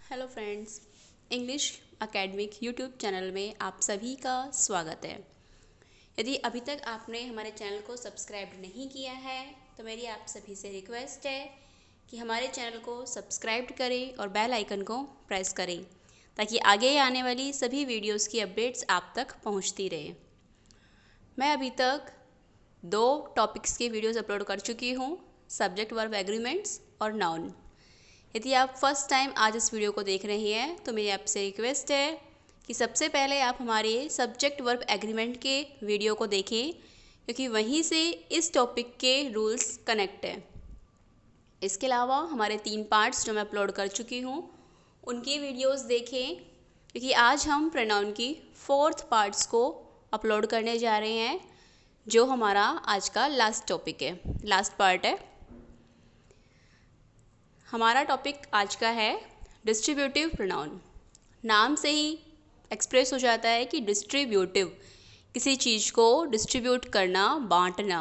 Hello friends, English academic YouTube channel में आप सभी का स्वागत है। यदि अभी तक आपने हमारे चैनल को सब्सक्राइब नहीं किया है तो मेरी आप सभी से रिक्वेस्ट है कि हमारे चैनल को सब्सक्राइब करें और बेल आइकन को प्रेस करें ताकि आगे आने वाली सभी वीडियोस की अपडेट्स आप तक पहुंचती रहे। मैं अभी तक 2 टॉपिक्स के वीडियोस अपलोड कर चुकी हूँ, सब्जेक्ट वर्ब एग्रीमेंट्स और नाउन। यदि आप फर्स्ट टाइम आज इस वीडियो को देख रहे हैं तो मेरी आपसे रिक्वेस्ट है कि सबसे पहले आप हमारे सब्जेक्ट वर्ब एग्रीमेंट के वीडियो को देखें, क्योंकि वहीं से इस टॉपिक के रूल्स कनेक्ट हैं। इसके अलावा हमारे 3 पार्ट्स जो मैं अपलोड कर चुकी हूँ उनकी वीडियोस देखें, क्योंकि आज हम प्रोनाउन की 4th पार्ट्स को अपलोड करने जा रहे हैं, जो हमारा आज का लास्ट टॉपिक है, लास्ट पार्ट है। हमारा टॉपिक आज का है डिस्ट्रीब्यूटिव प्रोनाउन। नाम से ही एक्सप्रेस हो जाता है कि डिस्ट्रीब्यूटिव, किसी चीज़ को डिस्ट्रीब्यूट करना, बांटना।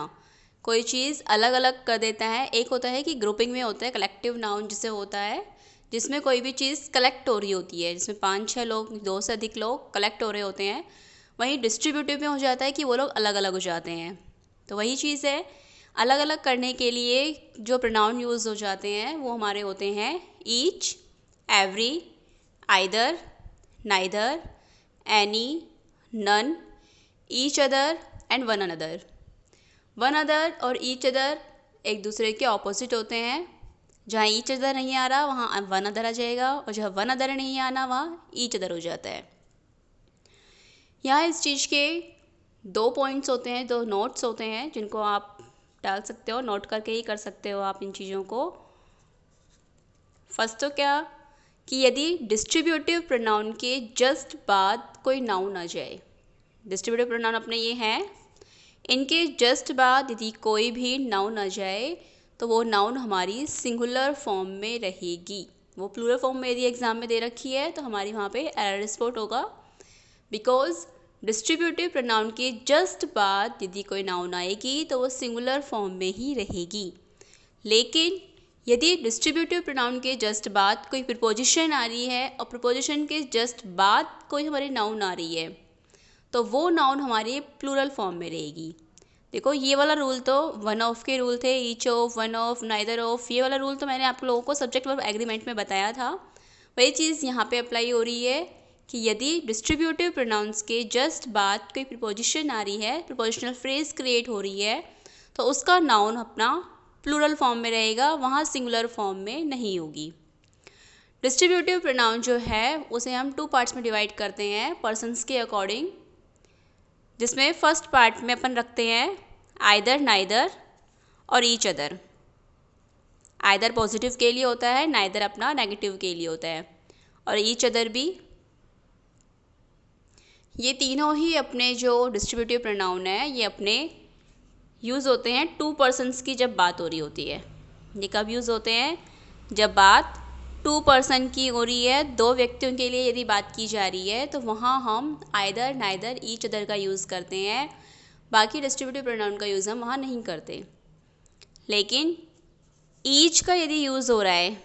कोई चीज़ अलग अलग कर देता है। एक होता है कि ग्रुपिंग में होता है, कलेक्टिव नाउन जिसे होता है, जिसमें कोई भी चीज़ कलेक्ट हो रही होती है, जिसमें 5-6 लोग, 2 से अधिक लोग कलेक्ट हो रहे होते हैं। वहीं डिस्ट्रीब्यूटिव में हो जाता है कि वो लोग अलग अलग हो जाते हैं। तो वही चीज़ है, अलग अलग करने के लिए जो प्रोनाउन यूज़ हो जाते हैं वो हमारे होते हैं each, every, either, neither, any, none, each other and one another. One other और ईच अदर एक दूसरे के ऑपोजिट होते हैं। जहाँ ईच अदर नहीं आ रहा वहाँ वन अदर आ जाएगा, और जहाँ वन अदर नहीं आना वहाँ ईच अदर हो जाता है। यहाँ इस चीज़ के 2 पॉइंट्स होते हैं, 2 नोट्स होते हैं जिनको आप डाल सकते हो, नोट करके ही कर सकते हो आप इन चीज़ों को। फर्स्ट तो क्या कि यदि डिस्ट्रीब्यूटिव प्रोनाउन के जस्ट बाद कोई नाउन आ जाए, डिस्ट्रीब्यूटिव प्रोनाउन अपने ये हैं, इनके जस्ट बाद यदि कोई भी नाउन आ जाए तो वो नाउन हमारी सिंगुलर फॉर्म में रहेगी। वो प्लूरल फॉर्म में यदि एग्जाम में दे रखी है तो हमारी वहाँ पे एरर स्पॉट होगा, बिकॉज डिस्ट्रीब्यूटिव प्रोनाउन के जस्ट बाद यदि कोई नाउन आएगी तो वो सिंगुलर फॉर्म में ही रहेगी। लेकिन यदि डिस्ट्रीब्यूटिव प्रोनाउन के जस्ट बाद कोई प्रीपोजिशन आ रही है और प्रीपोजिशन के जस्ट बाद कोई हमारी नाउन आ रही है तो वो नाउन हमारी प्लूरल फॉर्म में रहेगी। देखो, ये वाला रूल तो वन ऑफ के रूल थे, each of, one of, neither of. ये वाला रूल तो मैंने आप लोगों को सब्जेक्ट वर्ब एग्रीमेंट में बताया था। वही चीज़ यहाँ पे अप्लाई हो रही है कि यदि डिस्ट्रीब्यूटिव प्रोनाउंस के जस्ट बाद कोई प्रीपोजिशन आ रही है, प्रीपोजिशनल फ्रेज क्रिएट हो रही है, तो उसका नाउन अपना प्लूरल फॉर्म में रहेगा, वहाँ सिंगुलर फॉर्म में नहीं होगी। डिस्ट्रीब्यूटिव प्रोनाउन जो है उसे हम 2 पार्ट्स में डिवाइड करते हैं पर्सन्स के अकॉर्डिंग, जिसमें फर्स्ट पार्ट में अपन रखते हैं आइदर, नाइदर और ईच अदर। आइदर पॉजिटिव के लिए होता है, नाइदर अपना नेगेटिव के लिए होता है, और ईच अदर भी। ये तीनों ही अपने जो डिस्ट्रीब्यूटिव प्रोनाउन है ये अपने यूज़ होते हैं 2 पर्सन्स की जब बात हो रही होती है। ये कब यूज़ होते हैं? जब बात 2 पर्सन की हो रही है, 2 व्यक्तियों के लिए यदि बात की जा रही है तो वहाँ हम आइदर, नाइदर, ईच अदर का यूज़ करते हैं। बाकी डिस्ट्रीब्यूटिव प्रोनाउन का यूज़ हम वहाँ नहीं करते। लेकिन ईच का यदि यूज़ हो रहा है,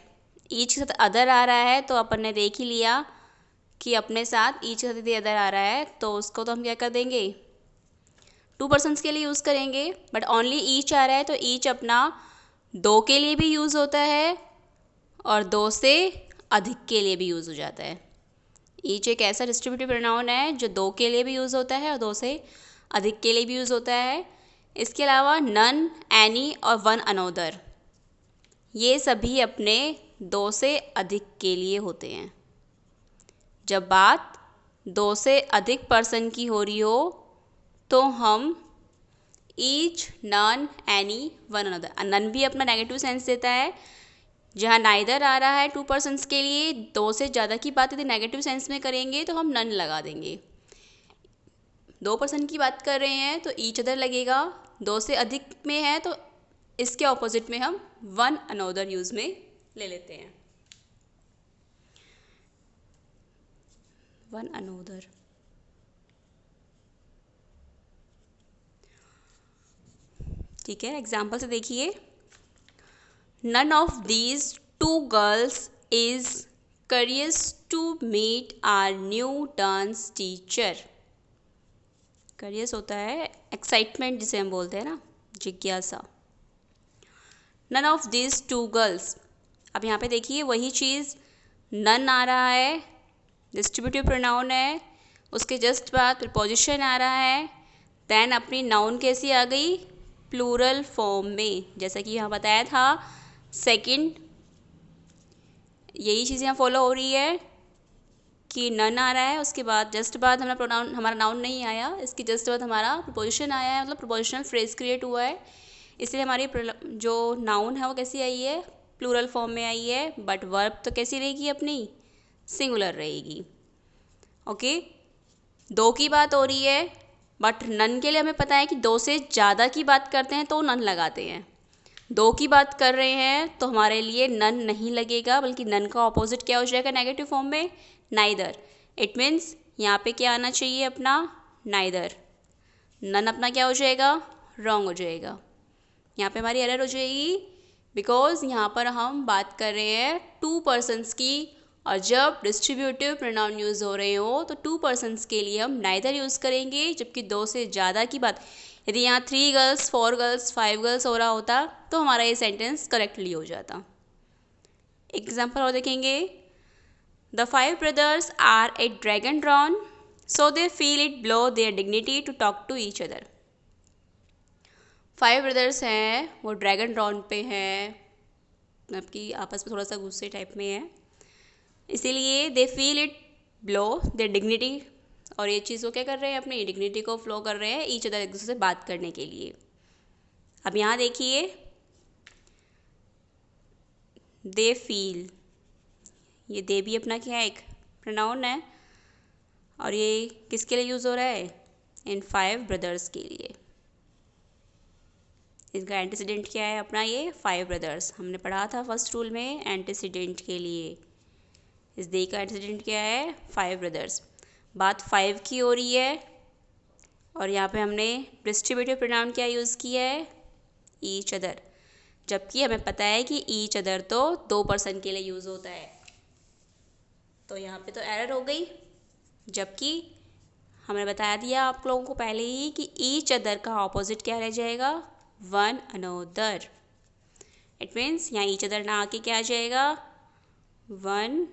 ईच के साथ अदर आ रहा है, तो अपन ने देख ही लिया कि अपने साथ ईच के साथ यदि अदर आ रहा है तो उसको तो हम क्या कर देंगे, 2 पर्सन्स के लिए यूज़ करेंगे। बट ओनली ईच आ रहा है तो ईच अपना 2 के लिए भी यूज़ होता है और 2 से अधिक के लिए भी यूज़ हो जाता है। ईच एक ऐसा डिस्ट्रीब्यूटिव प्रोनाउन है जो 2 के लिए भी यूज़ होता है और 2 से अधिक के लिए भी यूज़ होता है। इसके अलावा नन, एनी और वन अनोदर, ये सभी अपने 2 से अधिक के लिए होते हैं। जब बात 2 से अधिक पर्सन की हो रही हो तो हम each, none, any, one another. None भी अपना नेगेटिव सेंस देता है। जहाँ नाइदर आ रहा है 2 पर्सन्स के लिए, 2 से ज़्यादा की बात यदि नेगेटिव सेंस में करेंगे तो हम नन लगा देंगे। 2 पर्सन की बात कर रहे हैं तो ईच अदर लगेगा। 2 से अधिक में है तो इसके ऑपोजिट में हम वन अनोदर यूज़ में ले लेते हैं, वन अनोदर। ठीक है, एग्जाम्पल से देखिए। None of these 2 girls is curious to meet our new dance teacher. curious होता है एक्साइटमेंट जिसे हम बोलते हैं ना, जिज्ञासा. none of these two girls. अब यहाँ पे देखिए वही चीज़, none आ रहा है, डिस्ट्रीब्यूटिव प्रोनाउन है, उसके जस्ट बाद प्रीपोजिशन आ रहा है, देन अपनी नाउन कैसी आ गई, प्लूरल फॉर्म में, जैसा कि यहाँ बताया था. सेकंड यही चीज़ यहाँ फॉलो हो रही है कि नन आ रहा है, उसके बाद जस्ट बाद हमारा नाउन नहीं आया, इसके जस्ट बाद हमारा प्रीपोजिशन आया है, मतलब प्रीपोजिशनल फ्रेज क्रिएट हुआ है, इसलिए हमारी जो नाउन है वो कैसी आई है, प्लूरल फॉर्म में आई है. बट वर्ब तो कैसी रहेगी अपनी, सिंगुलर रहेगी. ओके, दो की बात हो रही है, बट नन के लिए हमें पता है कि दो से ज़्यादा की बात करते हैं तो नन लगाते हैं. दो की बात कर रहे हैं तो हमारे लिए नन नहीं लगेगा, बल्कि नन का ऑपोजिट क्या हो जाएगा नेगेटिव फॉर्म में, नाइदर. इट मीन्स यहाँ पे क्या आना चाहिए अपना, नाइदर. नन अपना क्या हो जाएगा, रॉन्ग हो जाएगा. यहाँ पे हमारी एरर हो जाएगी, बिकॉज यहाँ पर हम बात कर रहे हैं टू पर्सन्स की, और जब डिस्ट्रीब्यूटिव प्रोनाउन यूज़ हो रहे हो तो टू पर्सन्स के लिए हम नाइदर यूज़ करेंगे, जबकि दो से ज़्यादा की बात, यदि यहाँ 3 गर्ल्स 4 गर्ल्स 5 गर्ल्स हो रहा होता तो हमारा ये सेंटेंस करेक्टली हो जाता. एग्जाम्पल और देखेंगे. The 5 brothers are a dragon drawn, so they feel it blow their dignity to talk to each other. 5 brothers हैं, वो ड्रैगन ड्रॉन पे हैं, मतलब कि आपस में थोड़ा सा गुस्से टाइप में है, इसीलिए दे feel it blow their dignity, और ये चीज़ वो क्या कर रहे हैं, अपनी डिग्निटी को फ्लो कर रहे हैं ईच अदर, एक दूसरे से बात करने के लिए. अब यहाँ देखिए, दे फील, ये दे भी अपना क्या है, एक प्रोनाउन है, और ये किसके लिए यूज़ हो रहा है, इन 5 ब्रदर्स के लिए. इसका एंटीसीडेंट क्या है अपना, ये 5 ब्रदर्स, हमने पढ़ा था फर्स्ट रूल में एंटीसीडेंट के लिए. इस दे का एंटीसीडेंट क्या है, 5 ब्रदर्स. बात 5 की हो रही है, और यहाँ पे हमने डिस्ट्रीब्यूटिव प्रोनाउन क्या यूज़ किया है, ईच अदर, जबकि हमें पता है कि ईच अदर तो 2 पर्सन के लिए यूज़ होता है. तो यहाँ पे तो एरर हो गई, जबकि हमने बता दिया आप लोगों को पहले ही कि ईच अदर का ऑपोजिट क्या रह जाएगा, वन अनोदर. इट मीन्स यहाँ ईच अदर ना आके क्या आ जाएगा, वन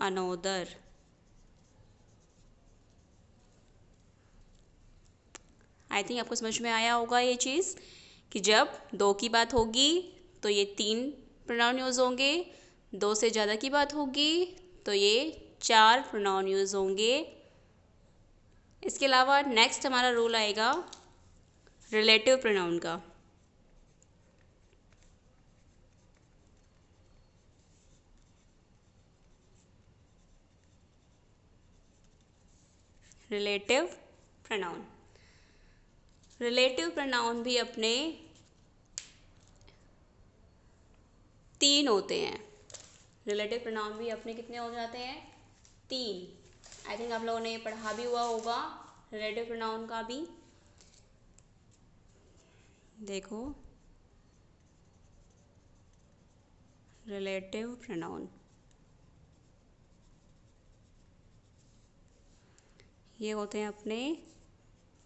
अनोदर. आई थिंक आपको समझ में आया होगा ये चीज़, कि जब दो की बात होगी तो ये 3 प्रोनाउन यूज़ होंगे, दो से ज़्यादा की बात होगी तो ये 4 प्रोनाउन यूज़ होंगे. इसके अलावा नेक्स्ट हमारा रूल आएगा रिलेटिव प्रोनाउन का. रिलेटिव प्रोनाउन, रिलेटिव प्रोनाउन भी अपने 3 होते हैं. रिलेटिव प्रोनाउन भी अपने कितने हो जाते हैं, 3. आई थिंक आप लोगों ने पढ़ा भी हुआ होगा रिलेटिव प्रोनाउन का भी. देखो, रिलेटिव प्रोनाउन ये होते हैं अपने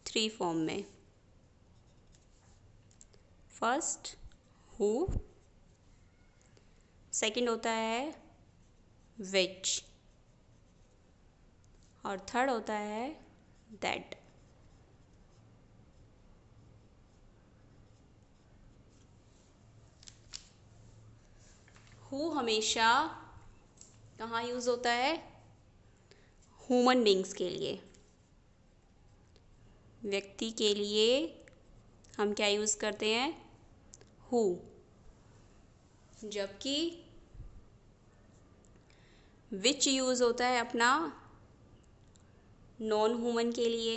3 फॉर्म में. फर्स्ट हु, सेकंड होता है विच, और थर्ड होता है दैट. हु हमेशा कहाँ यूज़ होता है, ह्यूमन बींग्स के लिए, व्यक्ति के लिए हम क्या यूज़ करते हैं, हु. जबकि विच यूज़ होता है अपना नॉन ह्यूमन के लिए.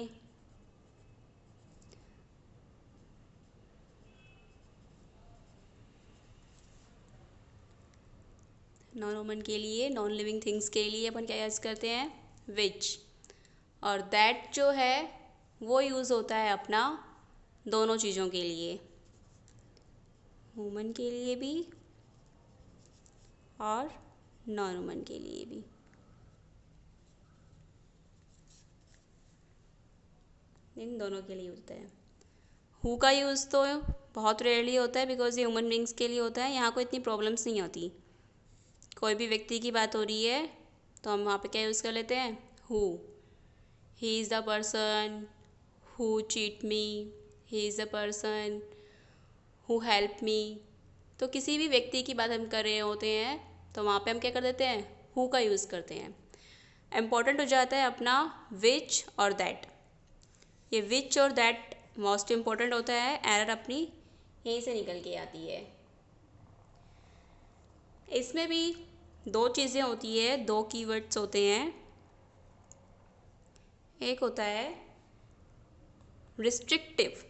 नॉन ह्यूमन के लिए, नॉन लिविंग थिंग्स के लिए अपन क्या यूज़ करते हैं, विच. और दैट जो है वो यूज़ होता है अपना दोनों चीज़ों के लिए, ह्यूमन के लिए भी और नॉन ह्यूमन के लिए भी। इन दोनों के लिए होता है। हु का यूज़ तो बहुत रेयरली होता है बिकॉज ये ह्यूमन बींग्स के लिए होता है, यहाँ को इतनी प्रॉब्लम्स नहीं होती। कोई भी व्यक्ति की बात हो रही है तो हम वहाँ पे क्या यूज़ कर लेते हैं, who. He is the person who cheat me, he is the person who help me. तो किसी भी व्यक्ति की बात हम कर रहे होते हैं तो वहाँ पे हम क्या कर देते हैं, हु का यूज़ करते हैं। इम्पॉर्टेंट हो जाता है अपना विच और दैट। ये विच और दैट मोस्ट इम्पॉर्टेंट होता है, एरर अपनी यहीं से निकल के आती है। इसमें भी दो चीज़ें होती है, दो कीवर्ड्स होते हैं। एक होता है रिस्ट्रिक्टिव,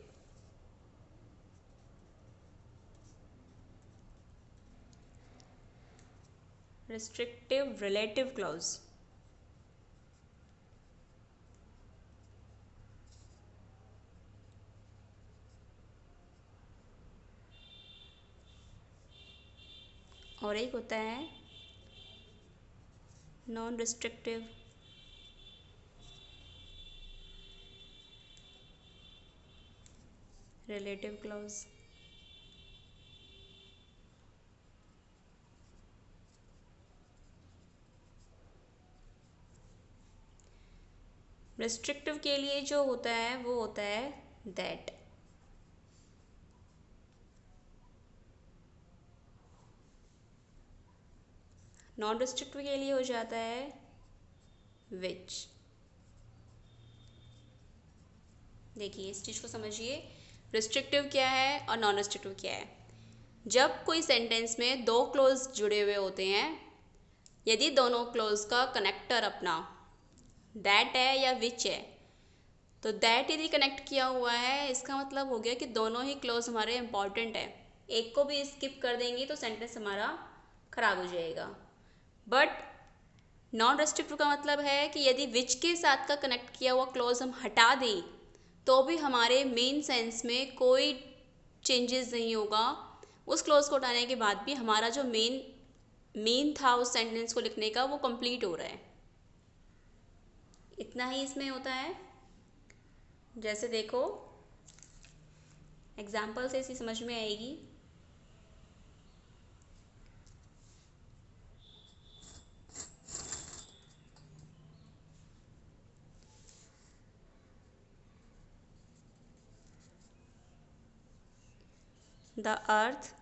रिस्ट्रिक्टिव रिलेटिव क्लॉज। और एक होता है non restrictive relative clause. Restrictive के लिए जो होता है वो होता है दैट। नॉन रिस्ट्रिक्टिव के लिए हो जाता है विच। देखिए इस चीज़ को समझिए, रिस्ट्रिक्टिव क्या है और नॉन रिस्ट्रिक्टिव क्या है। जब कोई सेंटेंस में दो क्लोज जुड़े हुए होते हैं, यदि दोनों क्लोज का कनेक्टर अपना दैट है या विच है, तो दैट यदि कनेक्ट किया हुआ है इसका मतलब हो गया कि दोनों ही क्लोज हमारे इंपॉर्टेंट है। एक को भी स्किप कर देंगे तो सेंटेंस हमारा खराब हो जाएगा। बट नॉन रेस्ट्रिक्टिव का मतलब है कि यदि विच के साथ का कनेक्ट किया हुआ क्लोज हम हटा दें तो भी हमारे मेन सेंस में कोई चेंजेस नहीं होगा। उस क्लोज को हटाने के बाद भी हमारा जो मेन था उस सेंटेंस को लिखने का वो कंप्लीट हो रहा है। इतना ही इसमें होता है। जैसे देखो एग्जाम्पल से इसी समझ में आएगी। The earth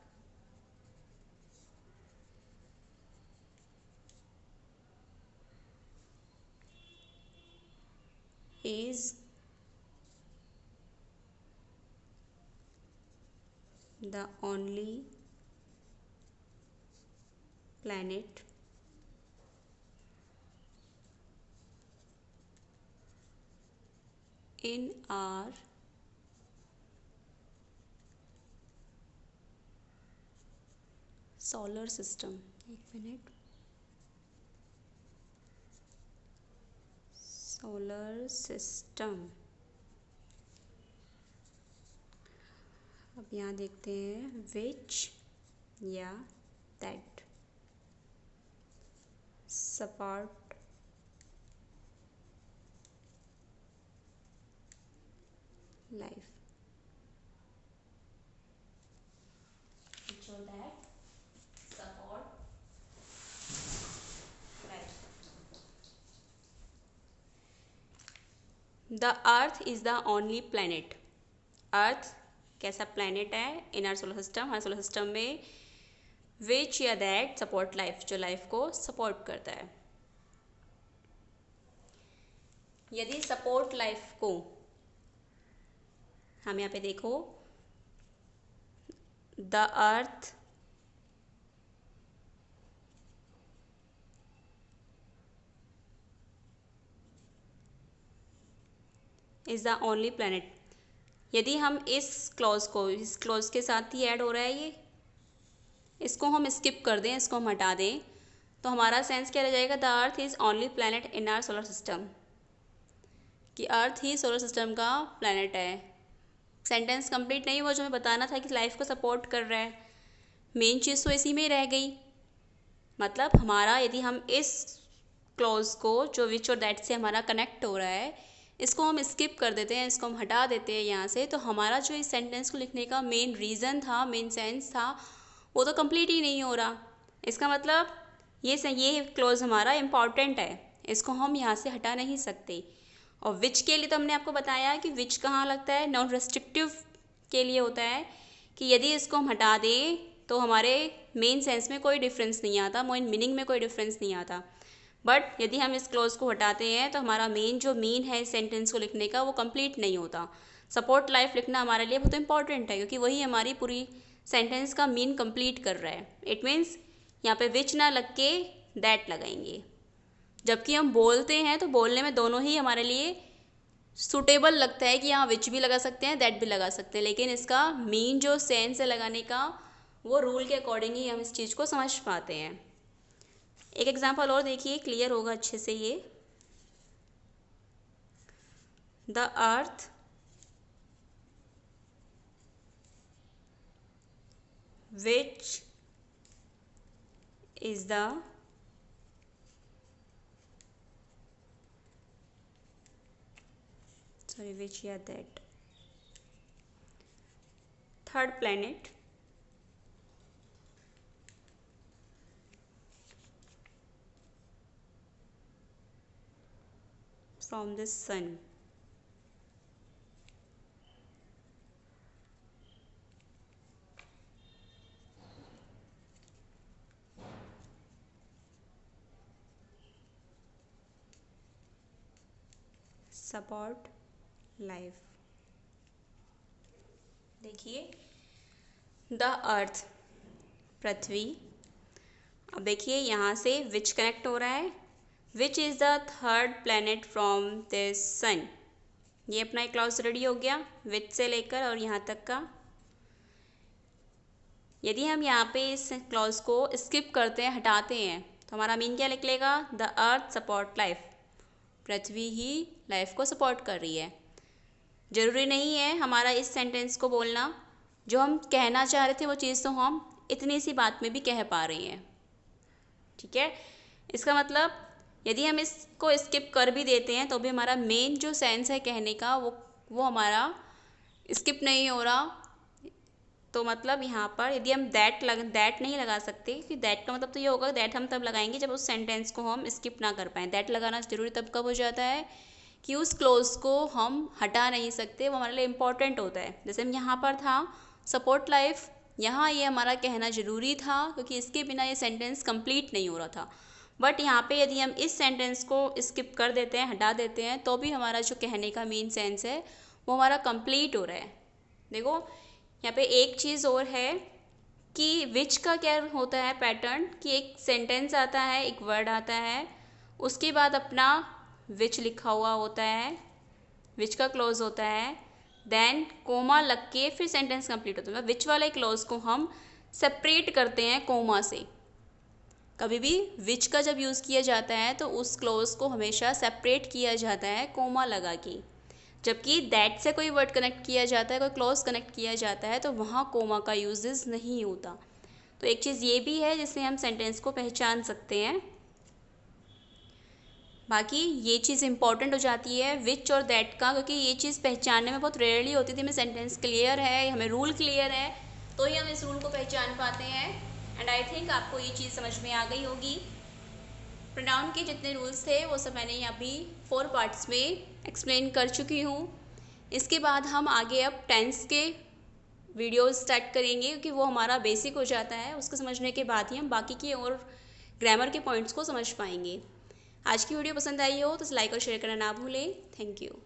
is the only planet in our solar system। एक मिनट, सोलर सिस्टम। अब यहाँ देखते हैं विच या दैट सपोर्ट लाइफ। विच और that support life. The earth is the only planet. Earth कैसा प्लैनेट है इन आवर सोलर सिस्टम, हमारे सोलर सिस्टम में। विच या दैट सपोर्ट लाइफ, जो लाइफ को सपोर्ट करता है। यदि सपोर्ट लाइफ को हम यहाँ पे देखो, the earth is the only planet. यदि हम इस क्लॉज के साथ ही ऐड हो रहा है ये, इसको हम स्किप कर दें, इसको हम हटा दें, तो हमारा सेंस क्या रह जाएगा, the earth is only planet in our solar system, कि अर्थ ही सोलर सिस्टम का प्लैनेट है। सेंटेंस कंप्लीट नहीं हुआ, जो हमें बताना था कि लाइफ को सपोर्ट कर रहा है। मेन चीज़ तो इसी में रह गई। मतलब हमारा यदि हम इस क्लॉज को जो विच और दैट से हमारा कनेक्ट हो रहा है, इसको हम स्किप कर देते हैं, इसको हम हटा देते हैं यहाँ से, तो हमारा जो इस सेंटेंस को लिखने का मेन रीज़न था, मेन सेंस था, वो तो कंप्लीट ही नहीं हो रहा। इसका मतलब ये क्लॉज हमारा इम्पॉर्टेंट है, इसको हम यहाँ से हटा नहीं सकते। और विच के लिए तो हमने आपको बताया कि विच कहाँ लगता है, नॉन रेस्ट्रिक्टिव के लिए होता है कि यदि इसको हम हटा दें तो हमारे मेन सेंस में कोई डिफरेंस नहीं आता, मेन मीनिंग में कोई डिफरेंस नहीं आता। बट यदि हम इस क्लॉज को हटाते हैं तो हमारा मेन जो मीन है इस सेंटेंस को लिखने का वो कंप्लीट नहीं होता। सपोर्ट लाइफ लिखना हमारे लिए बहुत इंपॉर्टेंट है क्योंकि वही हमारी पूरी सेंटेंस का मीन कंप्लीट कर रहा है। इट मीन्स यहाँ पे विच ना लग के दैट लगाएंगे। जबकि हम बोलते हैं तो बोलने में दोनों ही हमारे लिए सूटेबल लगता है कि यहाँ विच भी लगा सकते हैं, दैट भी लगा सकते हैं, लेकिन इसका मीन जो सेंस है लगाने का वो रूल के अकॉर्डिंग ही हम इस चीज़ को समझ पाते हैं। एक एग्जांपल और देखिए, क्लियर होगा अच्छे से ये। The earth which is the which या that third planet from the sun. support life। देखिए, द अर्थ पृथ्वी। अब देखिए यहाँ से विच कनेक्ट हो रहा है, which is the third planet from this sun. ये अपना एक क्लॉज रेडी हो गया विच से लेकर और यहाँ तक का। यदि हम यहाँ पे इस क्लॉज को स्किप करते हैं, हटाते हैं, तो हमारा मीन क्या निकलेगा, the earth support life. Prithvi he life को सपोर्ट कर रही है। ज़रूरी नहीं है हमारा इस सेंटेंस को बोलना, जो हम कहना चाह रहे थे वो चीज़ तो हम इतनी सी बात में भी कह पा रहे हैं। ठीक है, इसका मतलब यदि हम इसको स्किप कर भी देते हैं तो भी हमारा मेन जो सेंस है कहने का वो हमारा स्किप नहीं हो रहा। तो मतलब यहाँ पर यदि हम दैट नहीं लगा सकते, कि दैट का मतलब तो ये होगा, दैट हम तब लगाएंगे जब उस सेंटेंस को हम स्किप ना कर पाएँ। दैट लगाना ज़रूरी तब कब हो जाता है कि उस क्लोज को हम हटा नहीं सकते, वो हमारे लिए इम्पॉर्टेंट होता है। जैसे हम यहाँ पर था सपोर्ट लाइफ, यहाँ ये हमारा कहना ज़रूरी था क्योंकि इसके बिना ये सेंटेंस कंप्लीट नहीं हो रहा था। बट यहाँ पे यदि हम इस सेंटेंस को स्किप कर देते हैं, हटा देते हैं, तो भी हमारा जो कहने का मेन सेंस है वो हमारा कंप्लीट हो रहा है। देखो यहाँ पे एक चीज़ और है कि विच का क्या होता है पैटर्न, कि एक सेंटेंस आता है, एक वर्ड आता है, उसके बाद अपना विच लिखा हुआ होता है, विच का क्लोज होता है, देन कोमा लग के फिर सेंटेंस कंप्लीट होता है। विच वाले क्लोज को हम सेपरेट करते हैं कोमा से। कभी भी विच का जब यूज़ किया जाता है तो उस क्लोज को हमेशा सेपरेट किया जाता है कोमा लगा के। जबकि दैट से कोई वर्ड कनेक्ट किया जाता है, कोई क्लॉज कनेक्ट किया जाता है, तो वहाँ कोमा का यूजेस नहीं होता। तो एक चीज़ ये भी है जिससे हम सेंटेंस को पहचान सकते हैं। बाकी ये चीज़ इंपॉर्टेंट हो जाती है विच और दैट का, क्योंकि ये चीज़ पहचानने में बहुत रेयरली होती थी। हमें सेंटेंस क्लियर है, हमें रूल क्लियर है, तो ही हम इस रूल को पहचान पाते हैं। एंड आई थिंक आपको ये चीज़ समझ में आ गई होगी। प्रोनाउन के जितने रूल्स थे वो सब मैंने यहाँ भी 4 पार्ट्स में एक्सप्लेन कर चुकी हूँ। इसके बाद हम आगे अब टेंस के वीडियोस स्टार्ट करेंगे, क्योंकि वो हमारा बेसिक हो जाता है। उसको समझने के बाद ही हम बाकी के और ग्रामर के पॉइंट्स को समझ पाएंगे। आज की वीडियो पसंद आई हो तो लाइक और शेयर करना ना भूलें। Thank you.